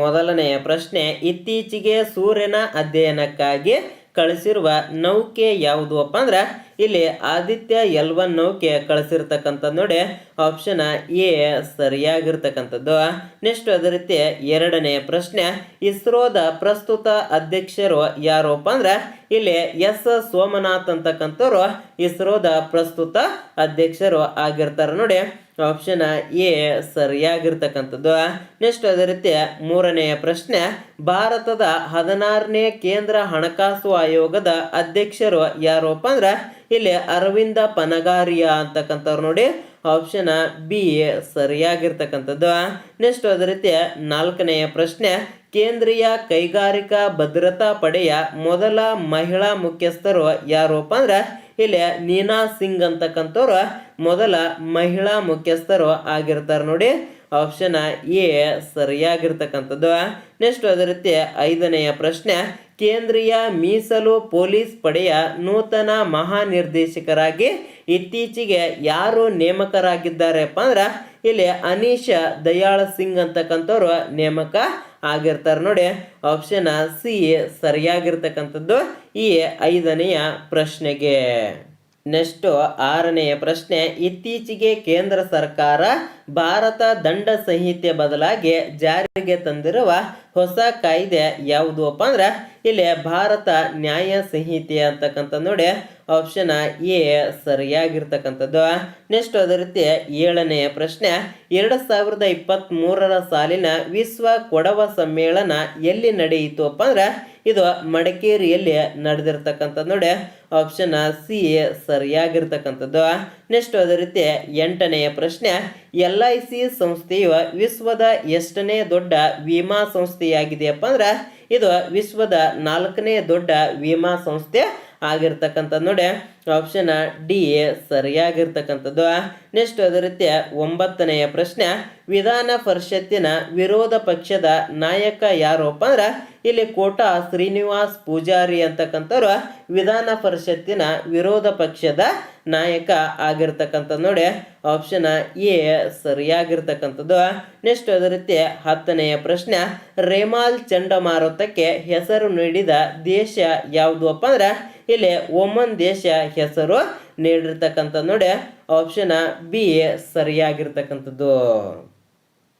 ಮೊದಲನೆಯ ಪ್ರಶ್ನೆ, ಇತ್ತೀಚೆಗೆ ಸೂರ್ಯನ ಅಧ್ಯಯನಕ್ಕಾಗಿ ಕಳಿಸಿರುವ ನೌಕೆ ಯಾವುದು ಅಪ್ಪ ಅಂದ್ರೆ ಇಲ್ಲಿ ಆದಿತ್ಯ L1 ನೌಕೆ ಕಳಿಸಿರ್ತಕ್ಕಂಥದ್ದು ನೋಡಿ ಆಪ್ಷನ್ ಎ ಸರಿಯಾಗಿರ್ತಕ್ಕಂಥದ್ದು. ನೆಕ್ಸ್ಟ್ ಅದೇ ರೀತಿ ಎರಡನೆಯ ಪ್ರಶ್ನೆ, ಇಸ್ರೋದ ಪ್ರಸ್ತುತ ಅಧ್ಯಕ್ಷರು ಯಾರಪ್ಪ ಅಂದ್ರೆ ಇಲ್ಲಿ ಎಸ್ ಸೋಮನಾಥ್ ಅಂತಕ್ಕಂಥವ್ರು ಇಸ್ರೋದ ಪ್ರಸ್ತುತ ಅಧ್ಯಕ್ಷರು ಆಗಿರ್ತಾರೆ ನೋಡಿ ಆಪ್ಷನ್ ಎ ಸರಿಯಾಗಿರ್ತಕ್ಕಂಥದ್ದು. ನೆಕ್ಸ್ಟ್ ಅದೇ ರೀತಿ ಮೂರನೆಯ ಪ್ರಶ್ನೆ, ಭಾರತದ 16ನೇ ಕೇಂದ್ರ ಹಣಕಾಸು ಆಯೋಗದ ಅಧ್ಯಕ್ಷರು ಯಾರಪ್ಪ ಅಂದ್ರೆ ಇಲ್ಲಿ ಅರವಿಂದ ಪನಗಾರಿಯಾ ಅಂತಕ್ಕಂಥವ್ರು ನೋಡಿ ಆಪ್ಷನ್ ಬಿ ಸರಿಯಾಗಿರ್ತಕ್ಕಂಥದ್ದು. ನೆಕ್ಸ್ಟ್ ಅದೇ ರೀತಿ ನಾಲ್ಕನೆಯ ಪ್ರಶ್ನೆ, ಕೇಂದ್ರೀಯ ಕೈಗಾರಿಕಾ ಭದ್ರತಾ ಪಡೆಯ ಮೊದಲ ಮಹಿಳಾ ಮುಖ್ಯಸ್ಥರು ಯಾರಪ್ಪ ಅಂದ್ರೆ ಇಲ್ಲಿ ನೀನಾ ಸಿಂಗ್ ಅಂತಕ್ಕಂಥವ್ರು ಮೊದಲ ಮಹಿಳಾ ಮುಖ್ಯಸ್ಥರು ಆಗಿರ್ತಾರೆ ನೋಡಿ ಆಪ್ಷನ್ ಎ ಸರಿಯಾಗಿರ್ತಕ್ಕಂಥದ್ದು. ನೆಕ್ಸ್ಟ್ ಅದೇ ರೀತಿ ಐದನೆಯ ಪ್ರಶ್ನೆ, ಕೇಂದ್ರೀಯ ಮೀಸಲು ಪೊಲೀಸ್ ಪಡೆಯ ನೂತನ ಮಹಾನಿರ್ದೇಶಕರಾಗಿ ಇತ್ತೀಚೆಗೆ ಯಾರು ನೇಮಕರಾಗಿದ್ದಾರಪ್ಪ ಅಂದ್ರೆ ಇಲ್ಲಿ ಅನೀಶ್ ದಯಾಳ್ ಸಿಂಗ್ ಅಂತಕ್ಕಂಥವ್ರು ನೇಮಕ ಆಗಿರ್ತಾರೆ ನೋಡಿ ಆಪ್ಷನ್ ಸಿ ಸರಿಯಾಗಿರ್ತಕ್ಕಂಥದ್ದು ಈ ಐದನೆಯ ಪ್ರಶ್ನೆಗೆ. ನೆಕ್ಸ್ಟ್ ಆರನೆಯ ಪ್ರಶ್ನೆ, ಇತ್ತೀಚೆಗೆ ಕೇಂದ್ರ ಸರ್ಕಾರ ಭಾರತ ದಂಡ ಸಂಹಿತೆ ಬದಲಾಗಿ ಜಾರಿಗೆ ತಂದಿರುವ ಹೊಸ ಕಾಯ್ದೆ ಯಾವುದು ಅಪ್ಪ ಅಂದ್ರೆ ಇಲ್ಲಿ ಭಾರತ ನ್ಯಾಯ ಸಂಹಿತೆ ಅಂತಕ್ಕಂಥ ನೋಡಿ ಆಪ್ಷನ್ ಎ ಸರಿಯಾಗಿರ್ತಕ್ಕಂಥದ್ದು. ನೆಕ್ಸ್ಟ್ ಅದೇ ರೀತಿ ಏಳನೆಯ ಪ್ರಶ್ನೆ, 2023 ಸಾಲಿನ ವಿಶ್ವ ಕೊಡವ ಸಮ್ಮೇಳನ ಎಲ್ಲಿ ನಡೆಯಿತು ಅಪ್ಪ ಅಂದ್ರೆ ಇದು ಮಡಿಕೇರಿಯಲ್ಲಿ ನಡೆದಿರ್ತಕ್ಕಂಥದ್ದು ನೋಡಿ ಆಪ್ಷನ್ ಸಿ ಸರಿಯಾಗಿರ್ತಕ್ಕಂಥದ್ದು. ನೆಕ್ಸ್ಟ್ ಅದೇ ರೀತಿ ಎಂಟನೆಯ ಪ್ರಶ್ನೆ, LIC ಸಂಸ್ಥೆಯು ವಿಶ್ವದ ಎಷ್ಟನೇ ದೊಡ್ಡ ವಿಮಾ ಸಂಸ್ಥೆಯಾಗಿದೆಯಪ್ಪ ಅಂದ್ರೆ ಇದು ವಿಶ್ವದ 4ನೇ ದೊಡ್ಡ ವಿಮಾ ಸಂಸ್ಥೆ ಆಗಿರ್ತಕ್ಕಂಥದ್ದು ನೋಡಿ ಆಪ್ಷನ್ ಡಿ ಸರಿಯಾಗಿರ್ತಕ್ಕಂಥದ್ದು. ನೆಕ್ಸ್ಟ್ ಅದೇ ರೀತಿ ಒಂಬತ್ತನೆಯ ಪ್ರಶ್ನೆ, ವಿಧಾನ ಪರಿಷತ್ತಿನ ವಿರೋಧ ಪಕ್ಷದ ನಾಯಕ ಯಾರಪ್ಪ ಅಂದ್ರೆ ಇಲ್ಲಿ ಕೋಟಾ ಶ್ರೀನಿವಾಸ್ ಪೂಜಾರಿ ಅಂತಕ್ಕಂಥವ್ರು ವಿಧಾನ ಪರಿಷತ್ತಿನ ವಿರೋಧ ಪಕ್ಷದ ನಾಯಕ ಆಗಿರ್ತಕ್ಕಂಥದ್ದು ನೋಡಿ ಆಪ್ಷನ್ ಎ ಸರಿಯಾಗಿರ್ತಕ್ಕಂಥದ್ದು. ನೆಕ್ಸ್ಟ್ ಅದೇ ರೀತಿ ಹತ್ತನೆಯ ಪ್ರಶ್ನೆ, ರೇಮಾಲ್ ಚಂಡಮಾರುತಕ್ಕೆ ಹೆಸರು ನೀಡಿದ ದೇಶ ಯಾವುದು ಅಪ್ಪ ಅಂದ್ರೆ ಇಲ್ಲಿ ಒಮನ್ ದೇಶ ಹೆಸರು ನೀಡಿರ್ತಕ್ಕಂಥದ್ದು ನೋಡಿ ಆಪ್ಷನ್ ಬಿ ಸರಿಯಾಗಿರ್ತಕ್ಕಂಥದ್ದು.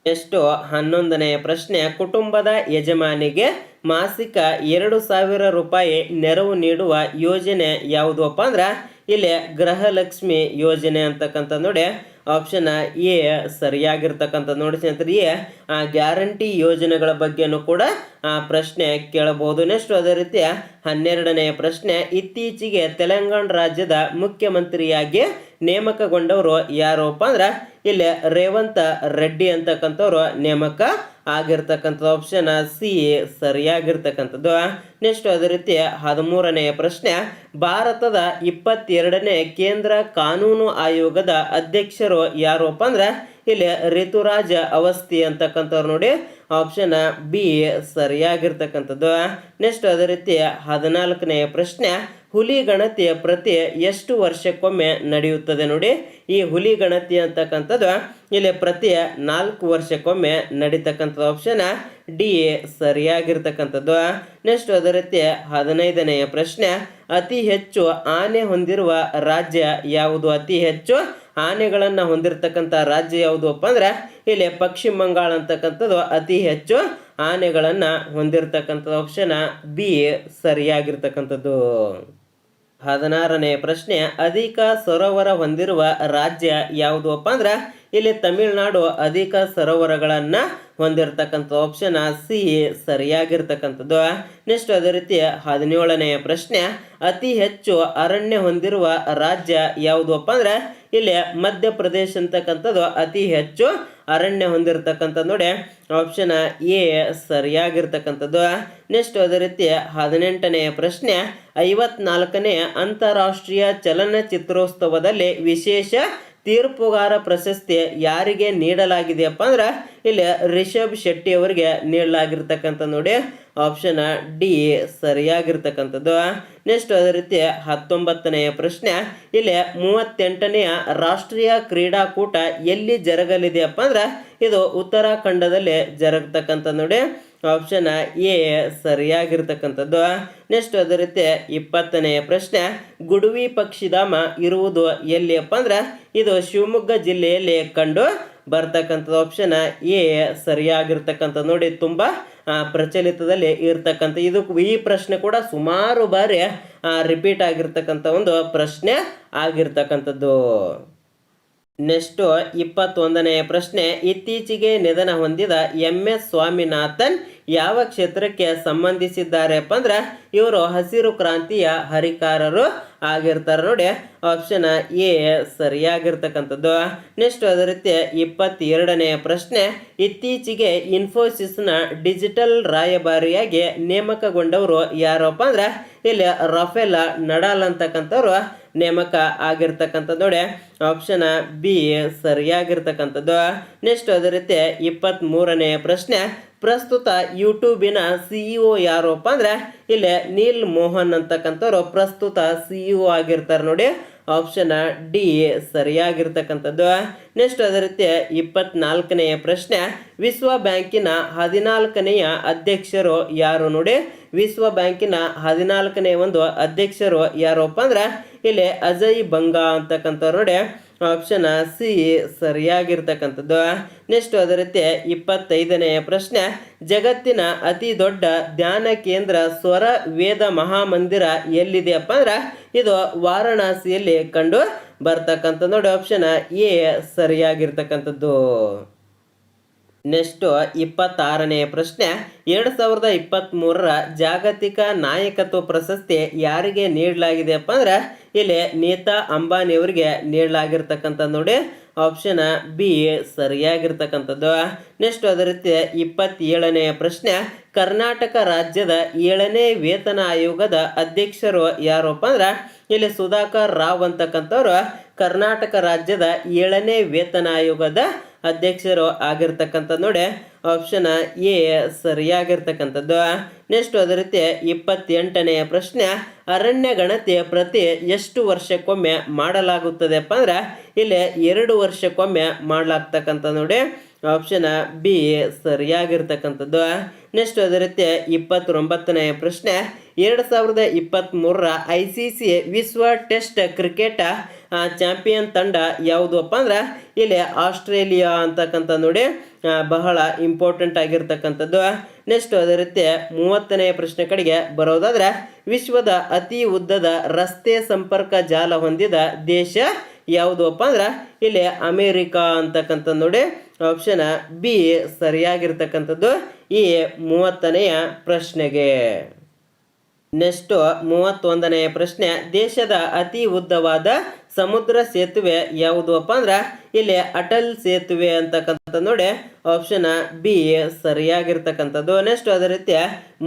ಎಷ್ಟು 11ನೆಯ ಪ್ರಶ್ನೆ, ಕುಟುಂಬದ ಯಜಮಾನಿಗೆ ಮಾಸಿಕ 2,000 ರೂಪಾಯಿ ನೆರವು ನೀಡುವ ಯೋಜನೆ ಯಾವುದು ಅಪ್ಪ ಅಂದ್ರೆ ಇಲ್ಲಿ ಗೃಹಲಕ್ಷ್ಮಿ ಯೋಜನೆ ಅಂತಕ್ಕಂಥ ನೋಡಿ ಆಪ್ಷನ್ ಎ ಸರಿಯಾಗಿರ್ತಕ್ಕಂಥದ್ದು. ನೋಡಿ ಸ್ನೇಹಿತರೆ, ಆ ಗ್ಯಾರಂಟಿ ಯೋಜನೆಗಳ ಬಗ್ಗೆನೂ ಕೂಡ ಆ ಪ್ರಶ್ನೆ ಕೇಳಬಹುದು. ನೆಕ್ಸ್ಟ್ ಅದೇ ರೀತಿ 12ನೆಯ ಪ್ರಶ್ನೆ, ಇತ್ತೀಚೆಗೆ ತೆಲಂಗಾಣ ರಾಜ್ಯದ ಮುಖ್ಯಮಂತ್ರಿಯಾಗಿ ನೇಮಕಗೊಂಡವರು ಯಾರಪ್ಪ ಅಂದ್ರೆ ಇಲ್ಲಿ ರೇವಂತ್ ರೆಡ್ಡಿ ಅಂತಕ್ಕಂಥವ್ರು ನೇಮಕ ಆಗಿರ್ತಕ್ಕಂಥದ್ದು ಆಪ್ಷನ್ ಸಿ ಸರಿಯಾಗಿರ್ತಕ್ಕಂಥದ್ದು. ನೆಕ್ಸ್ಟ್ ಅದೇ ರೀತಿ 13ನೆಯ ಪ್ರಶ್ನೆ, ಭಾರತದ 22ನೇ ಕೇಂದ್ರ ಕಾನೂನು ಆಯೋಗದ ಅಧ್ಯಕ್ಷರು ಯಾರಪ್ಪ ಅಂದ್ರೆ ಇಲ್ಲಿ ಋತುರಾಜ್ ಅವಸ್ಥಿ ಅಂತಕ್ಕಂಥವ್ರು ನೋಡಿ ಆಪ್ಷನ್ ಬಿ ಸರಿಯಾಗಿರ್ತಕ್ಕಂಥದ್ದು. ನೆಕ್ಸ್ಟ್ ಅದೇ ರೀತಿ 14ನೆಯ ಪ್ರಶ್ನೆ, ಹುಲಿ ಗಣತಿ ಪ್ರತಿ ಎಷ್ಟು ವರ್ಷಕ್ಕೊಮ್ಮೆ ನಡೆಯುತ್ತದೆ ನೋಡಿ. ಈ ಹುಲಿ ಗಣತಿ ಅಂತಕ್ಕಂಥದ್ದು ಇಲ್ಲಿ ಪ್ರತಿ 4 ವರ್ಷಕ್ಕೊಮ್ಮೆ ನಡೀತಕ್ಕಂಥದ್ದು ಆಪ್ಷನ್ ಡಿ ಸರಿಯಾಗಿರ್ತಕ್ಕಂಥದ್ದು. ನೆಕ್ಸ್ಟ್ ಅದೇ ರೀತಿ 15ನೆಯ ಪ್ರಶ್ನೆ, ಅತಿ ಹೆಚ್ಚು ಆನೆ ಹೊಂದಿರುವ ರಾಜ್ಯ ಯಾವುದು? ಅತಿ ಹೆಚ್ಚು ಆನೆಗಳನ್ನು ಹೊಂದಿರತಕ್ಕಂಥ ರಾಜ್ಯ ಯಾವುದು ಅಪ್ಪ ಅಂದ್ರೆ ಇಲ್ಲಿ ಪಶ್ಚಿಮ ಬಂಗಾಳ ಅಂತಕ್ಕಂಥದ್ದು ಅತಿ ಹೆಚ್ಚು ಆನೆಗಳನ್ನು ಹೊಂದಿರತಕ್ಕಂಥದ್ದು ಆಪ್ಷನ್ ಬಿ ಸರಿಯಾಗಿರ್ತಕ್ಕಂಥದ್ದು. 16ನೆಯ ಪ್ರಶ್ನೆ, ಅಧಿಕ ಸರೋವರ ಹೊಂದಿರುವ ರಾಜ್ಯ ಯಾವುದು ಅಪ್ಪ ಅಂದ್ರೆ ಇಲ್ಲಿ ತಮಿಳುನಾಡು ಅಧಿಕ ಸರೋವರಗಳನ್ನು ಹೊಂದಿರತಕ್ಕಂಥ ಆಪ್ಷನ್ ಸಿ ಸರಿಯಾಗಿರ್ತಕ್ಕಂಥದ್ದು. ನೆಕ್ಸ್ಟ್ ಅದೇ ರೀತಿ 17ನೆಯ ಪ್ರಶ್ನೆ, ಅತಿ ಹೆಚ್ಚು ಅರಣ್ಯ ಹೊಂದಿರುವ ರಾಜ್ಯ ಯಾವುದು ಅಪ್ಪ ಅಂದ್ರೆ ಇಲ್ಲಿ ಮಧ್ಯಪ್ರದೇಶ ಅಂತಕ್ಕಂಥದ್ದು ಅತಿ ಹೆಚ್ಚು ಅರಣ್ಯ ಹೊಂದಿರತಕ್ಕಂಥದ್ದು ನೋಡಿ ಆಪ್ಷನ್ ಎ ಸರಿಯಾಗಿರ್ತಕ್ಕಂಥದ್ದು. ನೆಕ್ಸ್ಟ್ ಅದೇ ರೀತಿ 18ನೆಯ ಪ್ರಶ್ನೆ, 54ನೇ ಅಂತಾರಾಷ್ಟ್ರೀಯ ಚಲನಚಿತ್ರೋತ್ಸವದಲ್ಲಿ ವಿಶೇಷ ತೀರ್ಪುಗಾರ ಪ್ರಶಸ್ತಿ ಯಾರಿಗೆ ನೀಡಲಾಗಿದೆಯಪ್ಪ ಅಂದ್ರೆ ಇಲ್ಲಿ ರಿಷಬ್ ಶೆಟ್ಟಿ ಅವರಿಗೆ ನೀಡಲಾಗಿರ್ತಕ್ಕಂಥ ನೋಡಿ ಆಪ್ಷನ್ ಡಿ ಸರಿಯಾಗಿರ್ತಕ್ಕಂಥದ್ದು. ನೆಕ್ಸ್ಟ್ ಅದೇ ರೀತಿ 19ನೇ ಪ್ರಶ್ನೆ, ಇಲ್ಲಿ 38ನೆಯ ರಾಷ್ಟ್ರೀಯ ಕ್ರೀಡಾಕೂಟ ಎಲ್ಲಿ ಜರಗಲಿದೆಯಪ್ಪ ಅಂದ್ರೆ ಇದು ಉತ್ತರಾಖಂಡದಲ್ಲಿ ಜರುಗತಕ್ಕಂಥ ನೋಡಿ ಆಪ್ಷನ್ ಎ ಸರಿಯಾಗಿರ್ತಕ್ಕಂಥದ್ದು. ನೆಕ್ಸ್ಟ್ ಅದೇ ರೀತಿ 20ನೇ ಪ್ರಶ್ನೆ, ಗುಡುವಿ ಪಕ್ಷಿಧಾಮ ಇರುವುದು ಎಲ್ಲಿಯಪ್ಪ ಅಂದ್ರೆ ಇದು ಶಿವಮೊಗ್ಗ ಜಿಲ್ಲೆಯಲ್ಲಿ ಕಂಡು ಬರ್ತಕ್ಕಂಥದ್ದು. ಆಪ್ಷನ್ ಎ ಸರಿಯಾಗಿರ್ತಕ್ಕಂಥ ನೋಡಿ ತುಂಬಾ ಪ್ರಚಲಿತದಲ್ಲಿ ಇರ್ತಕ್ಕಂಥ ಈ ಪ್ರಶ್ನೆ ಕೂಡ ಸುಮಾರು ಬಾರಿ ರಿಪೀಟ್ ಆಗಿರ್ತಕ್ಕಂಥ ಒಂದು ಪ್ರಶ್ನೆ ಆಗಿರ್ತಕ್ಕಂಥದ್ದು. ನೆಕ್ಸ್ಟ್ 21ನೇ ಪ್ರಶ್ನೆ, ಇತ್ತೀಚೆಗೆ ನಿಧನ ಹೊಂದಿದ MS ಸ್ವಾಮಿನಾಥನ್ ಯಾವ ಕ್ಷೇತ್ರಕ್ಕೆ ಸಂಬಂಧಿಸಿದ್ದಾರೆಪ್ಪ ಅಂದ್ರೆ ಇವರು ಹಸಿರು ಕ್ರಾಂತಿಯ ಹರಿಕಾರರು ಆಗಿರ್ತಾರೆ ನೋಡಿ ಆಪ್ಷನ್ ಎ ಸರಿಯಾಗಿರ್ತಕ್ಕಂಥದ್ದು. ನೆಕ್ಸ್ಟ್ ಅದೇ ರೀತಿ 22ನೇ ಪ್ರಶ್ನೆ, ಇತ್ತೀಚೆಗೆ ಇನ್ಫೋಸಿಸ್ನ ಡಿಜಿಟಲ್ ರಾಯಭಾರಿಯಾಗಿ ನೇಮಕಗೊಂಡವರು ಯಾರಪ್ಪ ಅಂದ್ರೆ ಇಲ್ಲಿ ರಫೇಲ್ ನಡಾಲ್ ಅಂತಕ್ಕಂಥವ್ರು ನೇಮಕ ಆಗಿರ್ತಕ್ಕಂಥದ್ದು ನೋಡಿ ಆಪ್ಷನ್ ಬಿ ಸರಿಯಾಗಿರ್ತಕ್ಕಂಥದ್ದು. ನೆಕ್ಸ್ಟ್ ಅದೇ ರೀತಿ 23ನೇ ಪ್ರಶ್ನೆ, ಪ್ರಸ್ತುತ ಯೂಟ್ಯೂಬಿನ CEO ಯಾರಪ್ಪ ಅಂದ್ರೆ ಇಲ್ಲಿ ನೀಲ್ ಮೋಹನ್ ಅಂತಕ್ಕಂಥವ್ರು ಪ್ರಸ್ತುತ CEO ಆಗಿರ್ತಾರೆ ನೋಡಿ ಆಪ್ಷನ್ ಡಿ ಸರಿಯಾಗಿರ್ತಕ್ಕಂಥದ್ದು. ನೆಕ್ಸ್ಟ್ ಅದೇ ರೀತಿ 24ನೇ ಪ್ರಶ್ನೆ, ವಿಶ್ವ ಬ್ಯಾಂಕಿನ 14ನೆಯ ಅಧ್ಯಕ್ಷರು ಯಾರು ನೋಡಿ ವಿಶ್ವ ಬ್ಯಾಂಕಿನ 14ನೇ ಒಂದು ಅಧ್ಯಕ್ಷರು ಯಾರಪ್ಪ ಅಂದ್ರೆ ಇಲ್ಲಿ ಅಜಯ್ ಬಂಗಾ ಅಂತಕ್ಕಂಥವ್ರು ನೋಡಿ ಆಪ್ಷನ್ ಸಿ ಸರಿಯಾಗಿರ್ತಕ್ಕಂಥದ್ದು. ನೆಕ್ಸ್ಟ್ ಅದೇ ರೀತಿ 25ನೇ ಪ್ರಶ್ನೆ, ಜಗತ್ತಿನ ಅತಿ ದೊಡ್ಡ ಧ್ಯಾನ ಕೇಂದ್ರ ಸ್ವರ ವೇದ ಮಹಾಮಂದಿರ ಎಲ್ಲಿದೆಯಪ್ಪ ಅಂದ್ರೆ ಇದು ವಾರಣಾಸಿಯಲ್ಲಿ ಕಂಡು ಬರ್ತಕ್ಕಂಥ ನೋಡಿ ಆಪ್ಷನ್ ಎ ಸರಿಯಾಗಿರ್ತಕ್ಕಂಥದ್ದು. ನೆಕ್ಸ್ಟ್ 26ನೇ ಪ್ರಶ್ನೆ, 2023ರ ಜಾಗತಿಕ ನಾಯಕತ್ವ ಪ್ರಶಸ್ತಿ ಯಾರಿಗೆ ನೀಡಲಾಗಿದೆಯಪ್ಪ ಅಂದ್ರೆ ಇಲ್ಲಿ ನೀತಾ ಅಂಬಾನಿ ಅವರಿಗೆ ನೀಡಲಾಗಿರ್ತಕ್ಕಂಥ ನೋಡಿ ಆಪ್ಷನ್ ಬಿ ಸರಿಯಾಗಿರ್ತಕ್ಕಂಥದ್ದು. ನೆಕ್ಸ್ಟ್ ಅದೇ ರೀತಿ 27ನೇ ಪ್ರಶ್ನೆ, ಕರ್ನಾಟಕ ರಾಜ್ಯದ 7ನೇ ವೇತನ ಆಯೋಗದ ಅಧ್ಯಕ್ಷರು ಯಾರಪ್ಪ ಅಂದ್ರೆ ಇಲ್ಲಿ ಸುಧಾಕರ್ ರಾವ್ ಅಂತಕ್ಕಂಥವ್ರು ಕರ್ನಾಟಕ ರಾಜ್ಯದ 7ನೇ ವೇತನ ಆಯೋಗದ ಅಧ್ಯಕ್ಷರು ಆಗಿರ್ತಕ್ಕಂಥ ನೋಡಿ ಆಪ್ಷನ್ ಎ ಸರಿಯಾಗಿರ್ತಕ್ಕಂಥದ್ದು. ನೆಕ್ಸ್ಟ್ ಅದೇ ರೀತಿ 28ನೇ ಪ್ರಶ್ನೆ, ಅರಣ್ಯ ಗಣತಿ ಪ್ರತಿ ಎಷ್ಟು ವರ್ಷಕ್ಕೊಮ್ಮೆ ಮಾಡಲಾಗುತ್ತದೆಪ್ಪ ಅಂದ್ರೆ ಇಲ್ಲಿ 2 ವರ್ಷಕ್ಕೊಮ್ಮೆ ಮಾಡಲಾಗ್ತಕ್ಕಂಥ ನೋಡಿ ಆಪ್ಷನ್ ಬಿ ಸರಿಯಾಗಿರ್ತಕ್ಕಂಥದ್ದು. ನೆಕ್ಸ್ಟ್ ಅದೇ ರೀತಿ 29ನೇ ಪ್ರಶ್ನೆ, 2023ರ ICC ವಿಶ್ವ ಟೆಸ್ಟ್ ಕ್ರಿಕೆಟ್ ಚಾಂಪಿಯನ್ ತಂಡ ಯಾವುದಪ್ಪ ಅಂದ್ರೆ ಇಲ್ಲಿ ಆಸ್ಟ್ರೇಲಿಯಾ ಅಂತಕ್ಕಂಥ ನೋಡಿ ಬಹಳ ಇಂಪಾರ್ಟೆಂಟ್ ಆಗಿರ್ತಕ್ಕಂಥದ್ದು. ನೆಕ್ಸ್ಟ್ ಅದೇ ರೀತಿ 30ನೇ ಪ್ರಶ್ನೆ ಕಡೆಗೆ ಬರೋದಾದ್ರೆ ವಿಶ್ವದ ಅತಿ ಉದ್ದದ ರಸ್ತೆ ಸಂಪರ್ಕ ಜಾಲ ಹೊಂದಿದ ದೇಶ ಯಾವುದಪ್ಪ ಅಂದ್ರೆ ಇಲ್ಲಿ ಅಮೇರಿಕಾ ಅಂತಕ್ಕಂಥ ನೋಡಿ ಆಪ್ಷನ್ ಬಿ ಸರಿಯಾಗಿರ್ತಕ್ಕಂಥದ್ದು ಈ 30ನೇಯ ಪ್ರಶ್ನೆಗೆ. ನೆಕ್ಸ್ಟ್ 31ನೇ ಪ್ರಶ್ನೆ, ದೇಶದ ಅತಿ ಉದ್ದವಾದ ಸಮುದ್ರ ಸೇತುವೆ ಯಾವುದಪ್ಪ ಅಂದ್ರೆ ಇಲ್ಲಿ ಅಟಲ್ ಸೇತುವೆ ಅಂತಕ್ಕಂಥ ನೋಡಿ ಆಪ್ಷನ್ ಬಿ ಸರಿಯಾಗಿರ್ತಕ್ಕಂಥದ್ದು. ನೆಕ್ಸ್ಟ್ ಅದೇ ರೀತಿ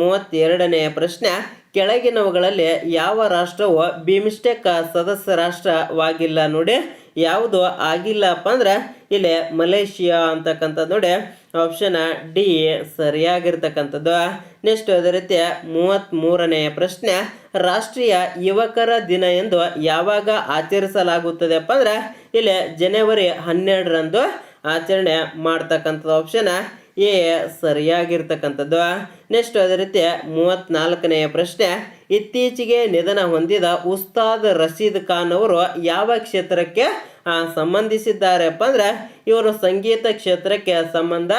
32ನೇ ಪ್ರಶ್ನೆ, ಕೆಳಗಿನವುಗಳಲ್ಲಿ ಯಾವ ರಾಷ್ಟ್ರವು ಬಿಮ್ಸ್ಟೆಕ್ ಸದಸ್ಯ ರಾಷ್ಟ್ರವಾಗಿಲ್ಲ ನೋಡಿ ಯಾವುದು ಆಗಿಲ್ಲಪ್ಪ ಅಂದ್ರೆ ಇಲ್ಲಿ ಮಲೇಷಿಯಾ ಅಂತಕ್ಕಂಥ ನೋಡಿ ಆಪ್ಷನ್ ಡಿ ಸರಿಯಾಗಿರ್ತಕ್ಕಂಥದ್ದು. ನೆಕ್ಸ್ಟ್ ಅದೇ ರೀತಿ 33ನೇ ಪ್ರಶ್ನೆ, ರಾಷ್ಟ್ರೀಯ ಯುವಕರ ದಿನ ಎಂದು ಯಾವಾಗ ಆಚರಿಸಲಾಗುತ್ತದೆಪ್ಪ ಅಂದ್ರೆ ಇಲ್ಲಿ ಜನವರಿ 12ರಂದು ಆಚರಣೆ ಮಾಡ್ತಕ್ಕಂಥದ್ದು ಆಪ್ಷನ್ ಎ ಸರಿಯಾಗಿರ್ತಕ್ಕಂಥದ್ದು. ನೆಕ್ಸ್ಟ್ ಅದೇ ರೀತಿ 34ನೇ ಪ್ರಶ್ನೆ, ಇತ್ತೀಚೆಗೆ ನಿಧನ ಹೊಂದಿದ ಉಸ್ತಾದ್ ರಶೀದ್ ಖಾನ್ ಅವರು ಯಾವ ಕ್ಷೇತ್ರಕ್ಕೆ ಸಂಬಂಧಿಸಿದ್ದಾರೆಪ್ಪ ಅಂದ್ರೆ ಇವರು ಸಂಗೀತ ಕ್ಷೇತ್ರಕ್ಕೆ ಸಂಬಂಧ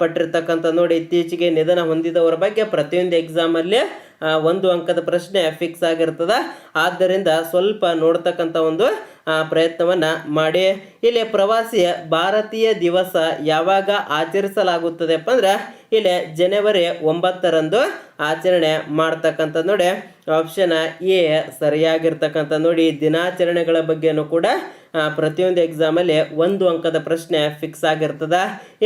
ಪಟ್ಟಿರ್ತಕ್ಕಂಥ ನೋಡಿ ಇತ್ತೀಚೆಗೆ ನಿಧನ ಹೊಂದಿದವರ ಬಗ್ಗೆ ಪ್ರತಿಯೊಂದು ಎಕ್ಸಾಮಲ್ಲಿ 1 ಅಂಕದ ಪ್ರಶ್ನೆ ಫಿಕ್ಸ್ ಆಗಿರ್ತದ. ಆದ್ದರಿಂದ ಸ್ವಲ್ಪ ನೋಡ್ತಕ್ಕಂಥ ಒಂದು ಪ್ರಯತ್ನವನ್ನು ಮಾಡಿ. ಇಲ್ಲಿ ಪ್ರವಾಸಿ ಭಾರತೀಯ ದಿವಸ ಯಾವಾಗ ಆಚರಿಸಲಾಗುತ್ತದೆಪ್ಪ ಅಂದ್ರೆ ಇಲ್ಲಿ ಜನವರಿ 9ರಂದು ಆಚರಣೆ ಮಾಡ್ತಕ್ಕಂಥ ನೋಡಿ ಆಪ್ಷನ್ ಎ ಸರಿಯಾಗಿರ್ತಕ್ಕಂಥ ನೋಡಿ ದಿನಾಚರಣೆಗಳ ಬಗ್ಗೆನೂ ಕೂಡ ಪ್ರತಿಯೊಂದು ಎಕ್ಸಾಮಲ್ಲಿ 1 ಅಂಕದ ಪ್ರಶ್ನೆ ಫಿಕ್ಸ್ ಆಗಿರ್ತದ.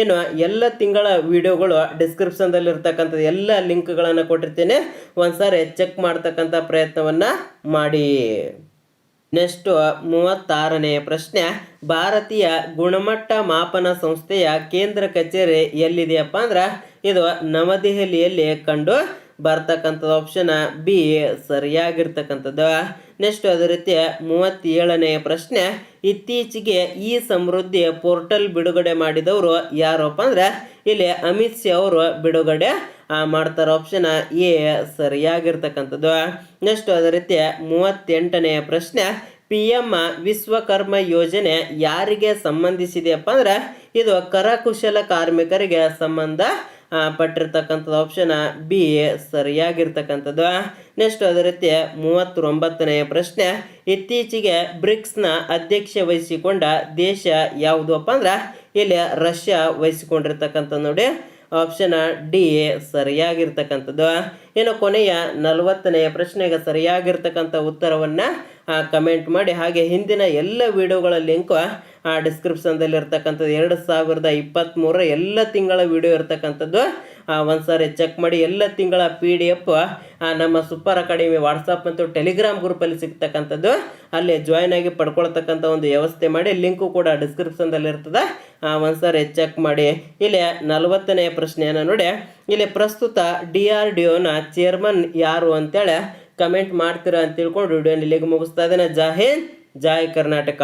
ಇನ್ನು ಎಲ್ಲ ತಿಂಗಳ ವಿಡಿಯೋಗಳು ಡಿಸ್ಕ್ರಿಪ್ಷನ್ದಲ್ಲಿ ಇರ್ತಕ್ಕಂಥ ಎಲ್ಲ ಲಿಂಕ್ಗಳನ್ನು ಕೊಟ್ಟಿರ್ತೇನೆ, ಒಂದ್ಸಾರಿ ಚೆಕ್ ಮಾಡ್ತಕ್ಕಂಥ ಪ್ರಯತ್ನವನ್ನು ಮಾಡಿ. ನೆಕ್ಸ್ಟು 36ನೇ ಪ್ರಶ್ನೆ, ಭಾರತೀಯ ಗುಣಮಟ್ಟ ಮಾಪನ ಸಂಸ್ಥೆಯ ಕೇಂದ್ರ ಕಚೇರಿ ಎಲ್ಲಿದೆಯಪ್ಪ ಅಂದ್ರೆ ಇದು ನವದೆಹಲಿಯಲ್ಲಿ ಕಂಡು ಬರ್ತಕ್ಕಂಥದ್ದು. ಆಪ್ಷನ್ ಬಿ ಸರಿಯಾಗಿರ್ತಕ್ಕಂಥದ್ದು. ನೆಕ್ಸ್ಟ್ ಅದೇ ರೀತಿ 37ನೇ ಪ್ರಶ್ನೆ, ಇತ್ತೀಚೆಗೆ ಈ ಸಮೃದ್ಧಿ ಪೋರ್ಟಲ್ ಬಿಡುಗಡೆ ಮಾಡಿದವರು ಯಾರಪ್ಪ ಅಂದ್ರೆ ಇಲ್ಲಿ ಅಮಿತ್ ಶಾ ಅವರು ಬಿಡುಗಡೆ ಮಾಡ್ತಾರೆ. Option A ಸರಿಯಾಗಿರ್ತಕ್ಕಂಥದ್ದು. ನೆಕ್ಸ್ಟ್ ಅದೇ ರೀತಿ 38ನೇ ಪ್ರಶ್ನೆ, PM ವಿಶ್ವಕರ್ಮ ಯೋಜನೆ ಯಾರಿಗೆ ಸಂಬಂಧಿಸಿದೆಯಪ್ಪ ಅಂದ್ರೆ ಇದು ಕರಕುಶಲ ಕಾರ್ಮಿಕರಿಗೆ ಸಂಬಂಧ ಪಟ್ಟಿರ್ತಕ್ಕಂಥದ್ದು. ಆಪ್ಷನ್ ಬಿ ಸರಿಯಾಗಿರ್ತಕ್ಕಂಥದ್ದು. ನೆಕ್ಸ್ಟ್ ಅದೇ ರೀತಿ 39ನೇ ಪ್ರಶ್ನೆ, ಇತ್ತೀಚೆಗೆ ಬ್ರಿಕ್ಸ್ನ ಅಧ್ಯಕ್ಷ ವಹಿಸಿಕೊಂಡ ದೇಶ ಯಾವುದಪ್ಪ ಅಂದ್ರೆ ಇಲ್ಲಿ ರಷ್ಯಾ ವಹಿಸಿಕೊಂಡಿರ್ತಕ್ಕಂಥದ್ದು ನೋಡಿ. ಆಪ್ಷನ್ ಡಿ ಸರಿಯಾಗಿರ್ತಕ್ಕಂಥದ್ದು. ಇನ್ನು ಕೊನೆಯ 40ನೇ ಪ್ರಶ್ನೆಗೆ ಸರಿಯಾಗಿರ್ತಕ್ಕಂಥ ಉತ್ತರವನ್ನು ಕಮೆಂಟ್ ಮಾಡಿ. ಹಾಗೆ ಹಿಂದಿನ ಎಲ್ಲ ವಿಡಿಯೋಗಳ ಲಿಂಕು ಡಿಸ್ಕ್ರಿಪ್ಷನ್ದಲ್ಲಿ ಇರ್ತಕ್ಕಂಥದ್ದು. 2023 ಎಲ್ಲ ತಿಂಗಳ ವಿಡಿಯೋ ಇರ್ತಕ್ಕಂಥದ್ದು ಒಂದ್ಸಾರಿ ಚೆಕ್ ಮಾಡಿ. ಎಲ್ಲ ತಿಂಗಳ PDF ನಮ್ಮ ಸೂಪರ್ ಅಕಾಡೆಮಿ ವಾಟ್ಸಪ್ ಮತ್ತು ಟೆಲಿಗ್ರಾಮ್ ಗ್ರೂಪಲ್ಲಿ ಸಿಗ್ತಕ್ಕಂಥದ್ದು. ಅಲ್ಲಿ ಜಾಯ್ನ್ ಆಗಿ ಪಡ್ಕೊಳ್ತಕ್ಕಂಥ ಒಂದು ವ್ಯವಸ್ಥೆ ಮಾಡಿ. ಲಿಂಕು ಕೂಡ ಡಿಸ್ಕ್ರಿಪ್ಷನ್ದಲ್ಲಿ ಇರ್ತದೆ, ಒಂದ್ಸಾರಿ ಚೆಕ್ ಮಾಡಿ. ಇಲ್ಲಿ 40ನೇ ಪ್ರಶ್ನೆಯನ್ನು ನೋಡಿ. ಇಲ್ಲಿ ಪ್ರಸ್ತುತ DRDOನ ಚೇರ್ಮನ್ ಯಾರು ಅಂತೇಳಿ ಕಮೆಂಟ್ ಮಾಡ್ತೀರಾ ಅಂತ ತಿಳ್ಕೊಂಡು ವಿಡಿಯೋನ ಇಲ್ಲಿಗೆ ಮುಗಿಸ್ತಾ ಇದ್ದೇನೆ. ಜೈ ಹಿಂದ್, ಜೈ ಕರ್ನಾಟಕ.